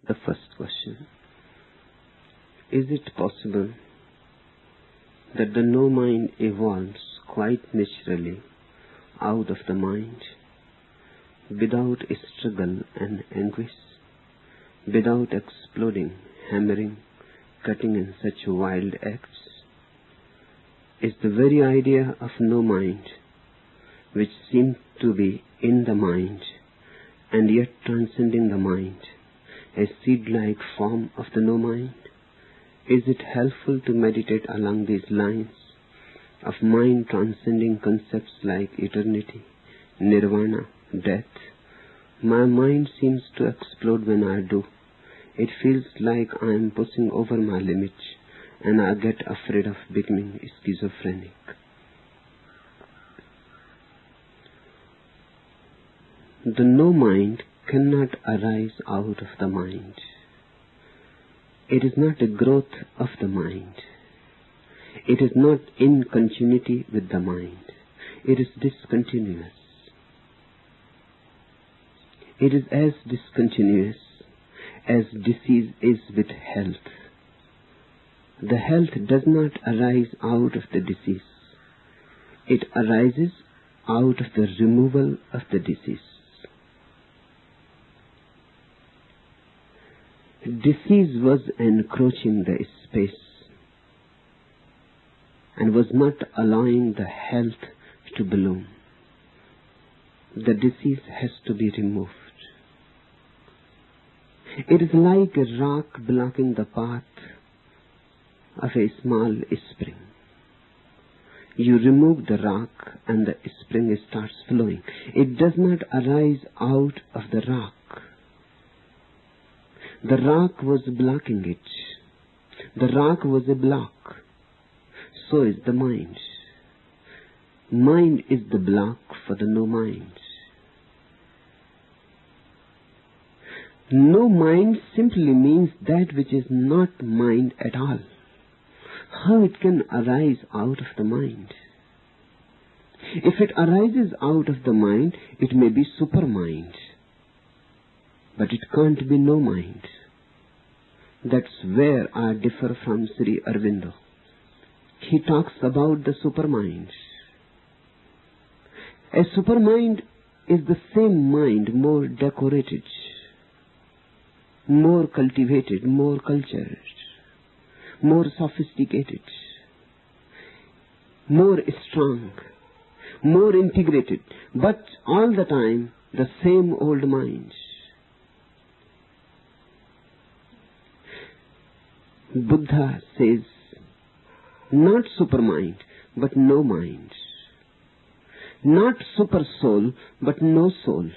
the first question. Is it possible that the no mind evolves quite naturally out of the mind, without a struggle and anguish, without exploding, hammering, cutting in such wild acts? Is the very idea of no mind, which seemed to be in the mind and yet transcending the mind, a seed-like form of the no mind? Is it helpful to meditate along these lines of mind transcending concepts like eternity, nirvana, death? My mind seems to explode when I do. It feels like I am pushing over my limits, and I get afraid of becoming schizophrenic. The no mind cannot arise out of the mind. It is not a growth of the mind. It is not in continuity with the mind. It is discontinuous. It is as discontinuous as disease is with health. The health does not arise out of the disease. It arises out of the removal of the disease. Disease was encroaching the space and was not allowing the health to bloom. The disease has to be removed. It is like a rock blocking the path of a small spring. You remove the rock and the spring starts flowing. It does not arise out of the rock. The rock was blocking it. The rock was a block. So is the mind. Mind is the block for the no mind. No mind simply means that which is not mind at all. How it can arise out of the mind? If it arises out of the mind, it may be supermind. But it can't be no mind. That's where I differ from Sri Aurobindo. He talks about the supermind. A supermind is the same mind, more decorated, more cultivated, more cultured, more sophisticated, more strong, more integrated, but all the time the same old mind. Buddha says, not supermind, but no mind. Not super soul, but no soul.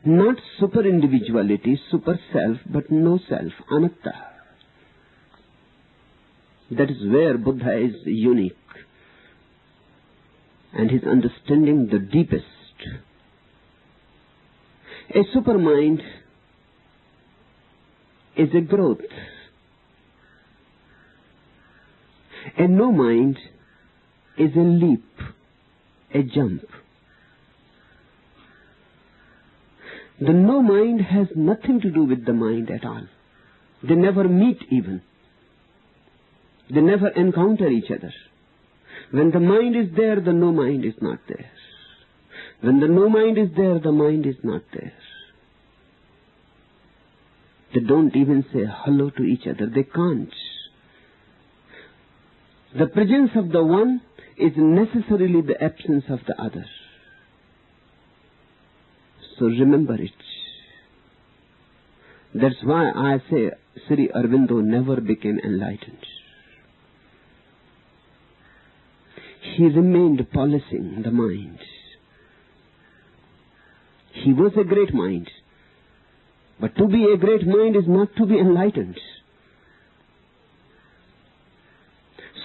Not super individuality, super self, but no self, anatta. That is where Buddha is unique, and his understanding the deepest. A supermind is a growth. A no mind is a leap, a jump. The no mind has nothing to do with the mind at all. They never meet even. They never encounter each other. When the mind is there, the no mind is not there. When the no mind is there, the mind is not there. They don't even say hello to each other. They can't. The presence of the one is necessarily the absence of the other. So remember it. That's why I say Sri Aurobindo never became enlightened. He remained polishing the mind. He was a great mind. But to be a great mind is not to be enlightened.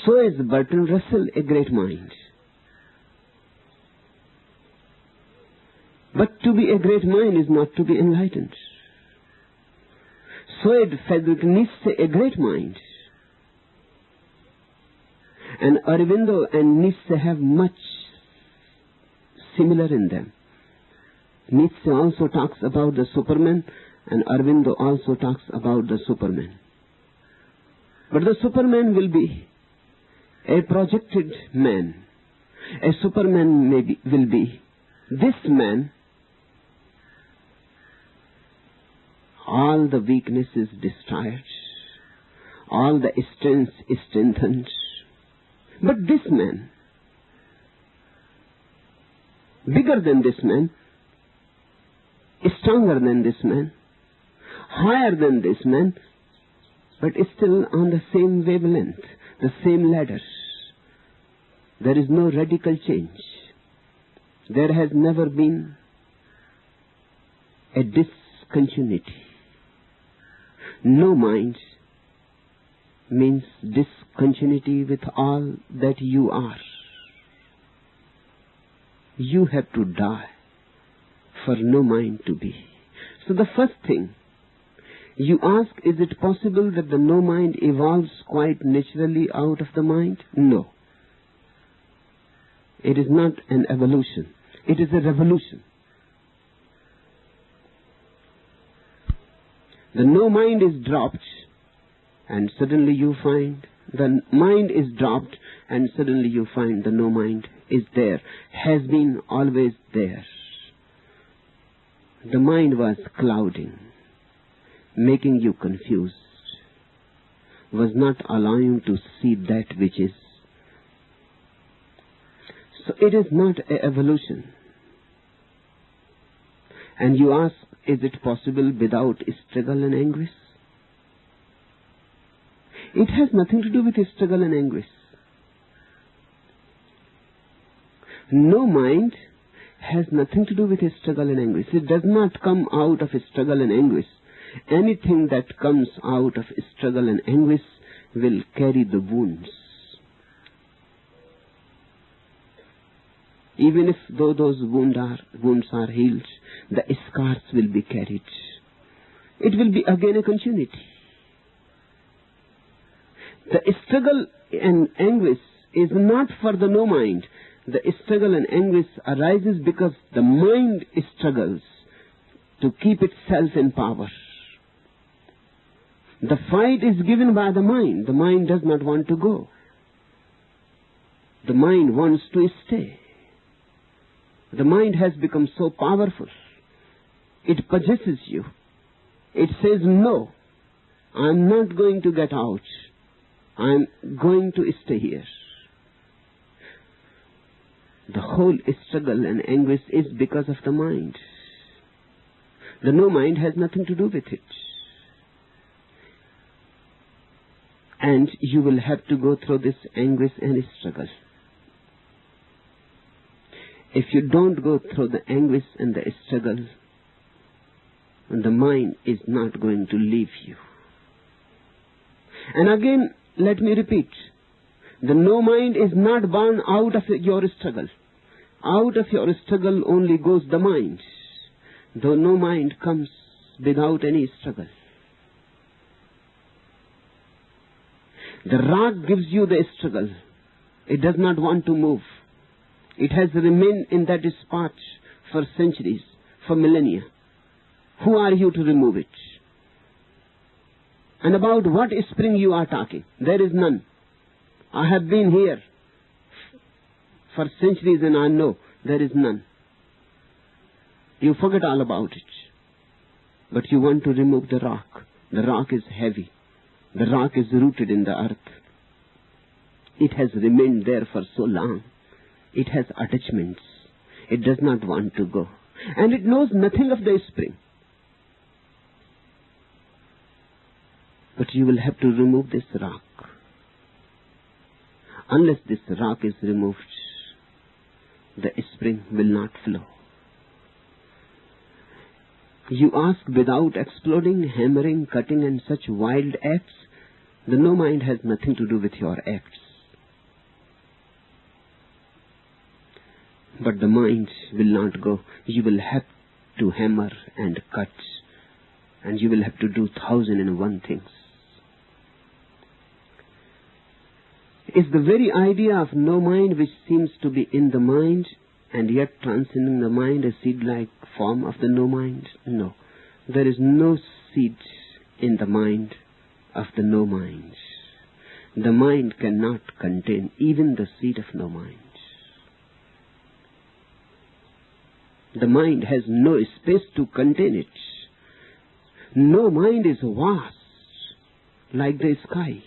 So is Bertrand Russell a great mind. But to be a great mind is not to be enlightened. So is Friedrich Nietzsche a great mind. And Aurobindo and Nietzsche have much similar in them. Nietzsche also talks about the Superman, And Aurobindo also talks about the Superman. But the Superman will be a projected man. A Superman will be this man. All the weaknesses destroyed, all the strengths strengthened. But this man, bigger than this man, stronger than this man, higher than this man, but still on the same wavelength, the same ladder. There is no radical change. There has never been a discontinuity. No mind means discontinuity with all that you are. You have to die for no mind to be. So the first thing you ask, is it possible that the no mind evolves quite naturally out of the mind? No. It is not an evolution. It is a revolution. The no mind is dropped, and suddenly you find the mind is dropped, and suddenly you find the no mind is there, has been always there. The mind was clouding, making you confused, was not allowing you to see that which is. So it is not an evolution. And you ask, is it possible without struggle and anguish? It has nothing to do with struggle and anguish. No mind has nothing to do with struggle and anguish. It does not come out of struggle and anguish. Anything that comes out of struggle and anguish will carry the wounds. Even if though those wounds are healed, the scars will be carried. It will be again a continuity. The struggle and anguish is not for the no mind. The struggle and anguish arises because the mind struggles to keep itself in power. The fight is given by the mind. The mind does not want to go. The mind wants to stay. The mind has become so powerful. It possesses you. It says, no, I'm not going to get out. I'm going to stay here. The whole struggle and anguish is because of the mind. The no mind has nothing to do with it. And you will have to go through this anguish and struggle. If you don't go through the anguish and the struggle, the mind is not going to leave you. And again, let me repeat, the no mind is not born out of your struggle. Out of your struggle only goes the mind. The no mind comes without any struggle. The rock gives you the struggle. It does not want to move. It has remained in that spot for centuries, for millennia. Who are you to remove it? And about what spring you are talking? There is none. I have been here for centuries and I know there is none. You forget all about it. But you want to remove the rock. The rock is heavy. The rock is rooted in the earth. It has remained there for so long. It has attachments. It does not want to go. And it knows nothing of the spring. But you will have to remove this rock. Unless this rock is removed, the spring will not flow. You ask without exploding, hammering, cutting and such wild acts. The no mind has nothing to do with your acts. But the mind will not go. You will have to hammer and cut. And you will have to do 1,001 things. It's the very idea of no mind which seems to be in the mind and yet transcending the mind, a seed-like form of the no mind? No. There is no seed in the mind of the no mind. The mind cannot contain even the seed of no mind. The mind has no space to contain it. No mind is vast like the sky.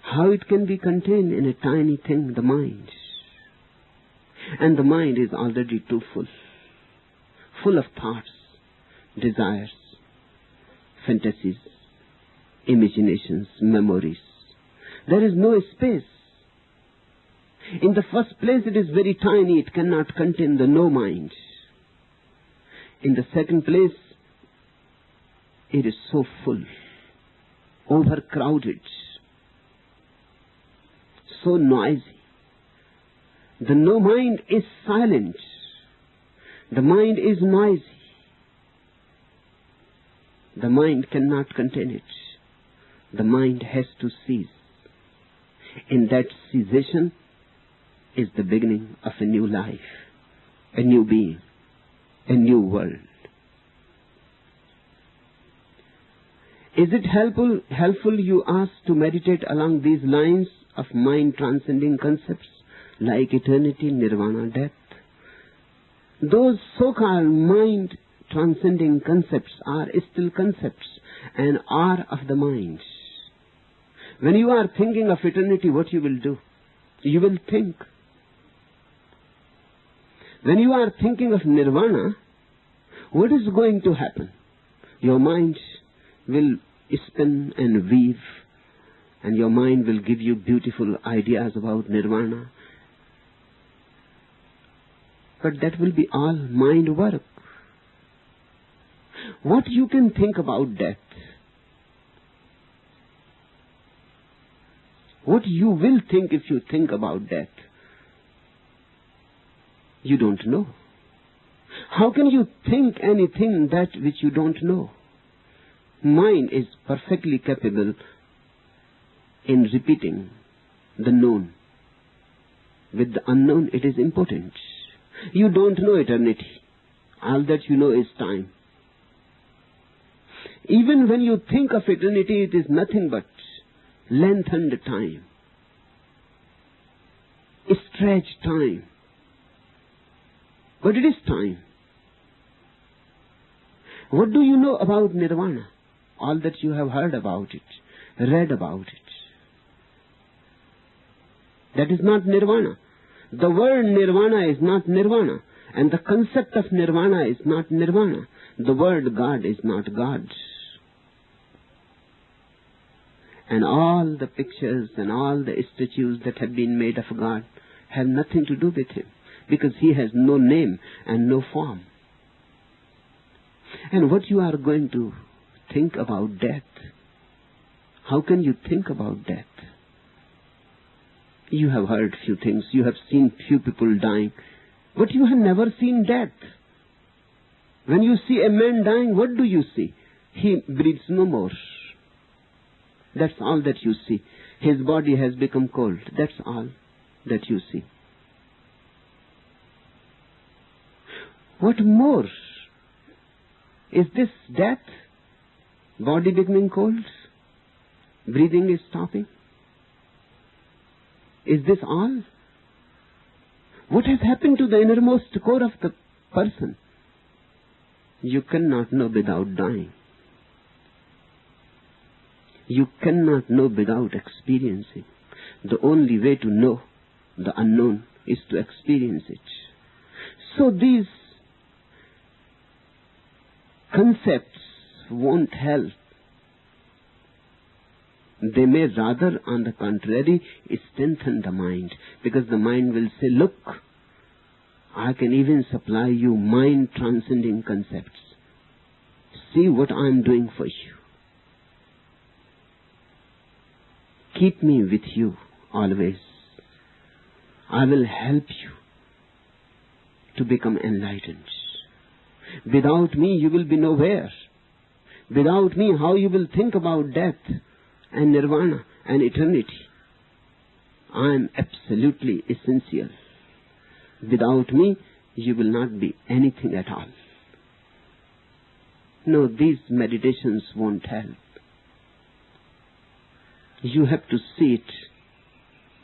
How it can be contained in a tiny thing, the mind? And the mind is already too full of thoughts, desires, fantasies, imaginations, memories. There is no space. In the first place, it is very tiny. It cannot contain the no mind. In the second place, it is so full, overcrowded, so noisy. The no mind is silent. The mind is noisy. The mind cannot contain it. The mind has to cease. In that cessation is the beginning of a new life, a new being, a new world. Is it helpful, you ask, to meditate along these lines of mind-transcending concepts like eternity, nirvana, death? Those so-called mind-transcending concepts are still concepts and are of the mind. When you are thinking of eternity, what you will do? You will think. When you are thinking of nirvana, what is going to happen? Your mind will spin and weave, and your mind will give you beautiful ideas about nirvana. But that will be all mind work. What you can think about death? What you will think if you think about death? You don't know. How can you think anything that which you don't know? Mind is perfectly capable in repeating the known. With the unknown, it is impotent. You don't know eternity. All that you know is time. Even when you think of eternity, it is nothing but lengthened time, stretched time. But it is time. What do you know about nirvana? All that you have heard about it, read about it. That is not nirvana. The word nirvana is not nirvana. And the concept of nirvana is not nirvana. The word God is not God. And all the pictures and all the statues that have been made of God have nothing to do with Him, because He has no name and no form. And what you are going to think about death? How can you think about death? You have heard few things, you have seen few people dying, but you have never seen death. When you see a man dying, what do you see? He breathes no more. That's all that you see. His body has become cold. That's all that you see. What more? Is this death? Body becoming cold? Breathing is stopping? Is this all? What has happened to the innermost core of the person? You cannot know without dying. You cannot know without experiencing. The only way to know the unknown is to experience it. So these concepts won't help. They may rather, on the contrary, strengthen the mind, because the mind will say, look, I can even supply you mind-transcending concepts. See what I am doing for you. Keep me with you always. I will help you to become enlightened. Without me, you will be nowhere. Without me, how you will think about death and nirvana and eternity? I am absolutely essential. Without me, you will not be anything at all. no, these meditations won't help. You have to see it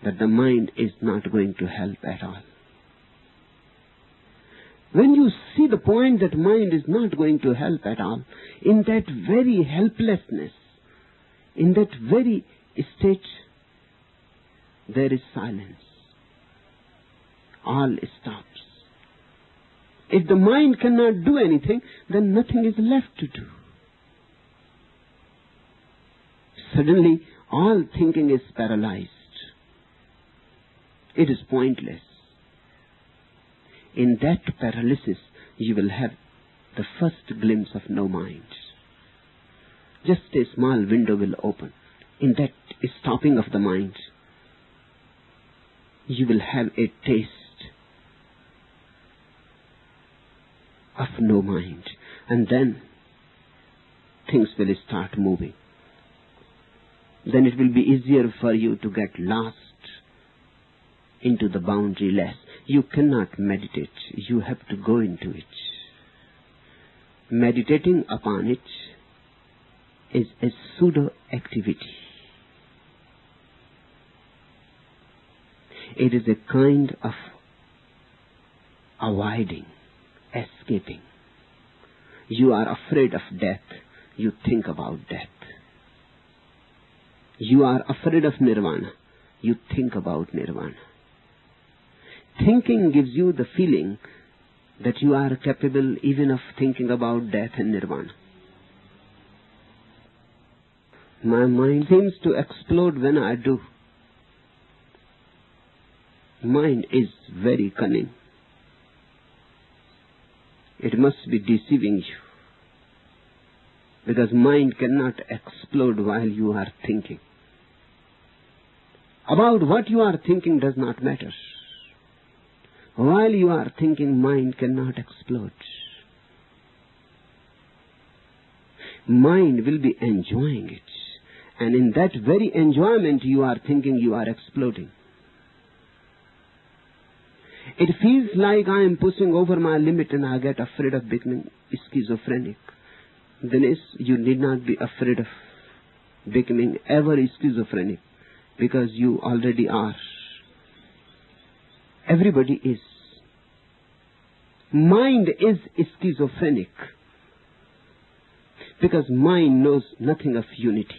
that the mind is not going to help at all. When you see the point that mind is not going to help at all, in that very helplessness, in that very state, there is silence. All stops. If the mind cannot do anything, then nothing is left to do. Suddenly, all thinking is paralyzed. It is pointless. In that paralysis, you will have the first glimpse of no mind. Just a small window will open. In that stopping of the mind, you will have a taste of no mind. And then things will start moving. Then it will be easier for you to get lost into the boundaryless. You cannot meditate. You have to go into it. Meditating upon it is a pseudo-activity. It is a kind of avoiding, escaping. You are afraid of death. You think about death. You are afraid of nirvana. You think about nirvana. Thinking gives you the feeling that you are capable even of thinking about death and nirvana. My mind seems to explode when I do. Mind is very cunning. It must be deceiving you. Because mind cannot explode while you are thinking. About what you are thinking does not matter. While you are thinking, mind cannot explode. Mind will be enjoying it. And in that very enjoyment you are thinking, you are exploding. It feels like I am pushing over my limit and I get afraid of becoming schizophrenic. Then you need not be afraid of becoming ever schizophrenic, because you already are. Everybody is. Mind is schizophrenic because mind knows nothing of unity.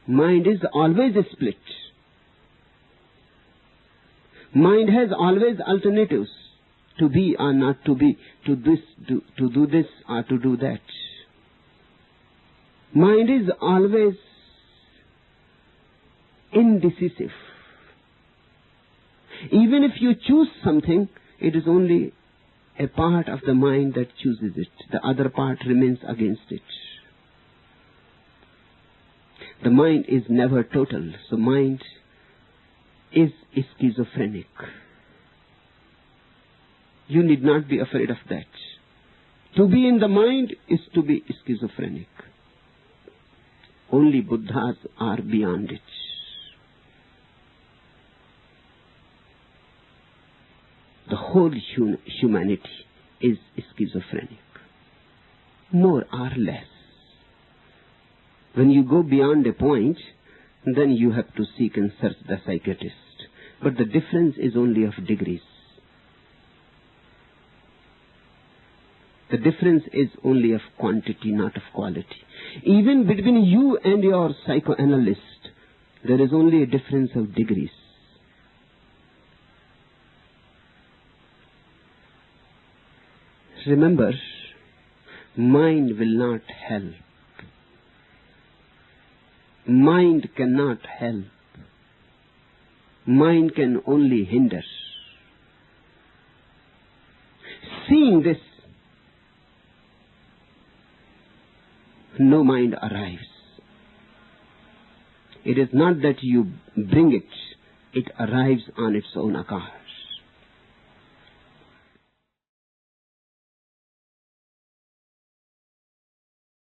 Mind is always split. Mind has always alternatives, to be or not to be, to do this or to do that. Mind is always indecisive. Even if you choose something, it is only a part of the mind that chooses it. The other part remains against it. The mind is never total, so mind is schizophrenic. You need not be afraid of that. To be in the mind is to be schizophrenic. Only Buddhas are beyond it. The whole humanity is schizophrenic, more or less. When you go beyond a point, then you have to seek and search the psychiatrist. But the difference is only of degrees. The difference is only of quantity, not of quality. Even between you and your psychoanalyst, there is only a difference of degrees. Remember, mind will not help. Mind cannot help. Mind can only hinder. Seeing this, no mind arrives. It is not that you bring it, it arrives on its own account.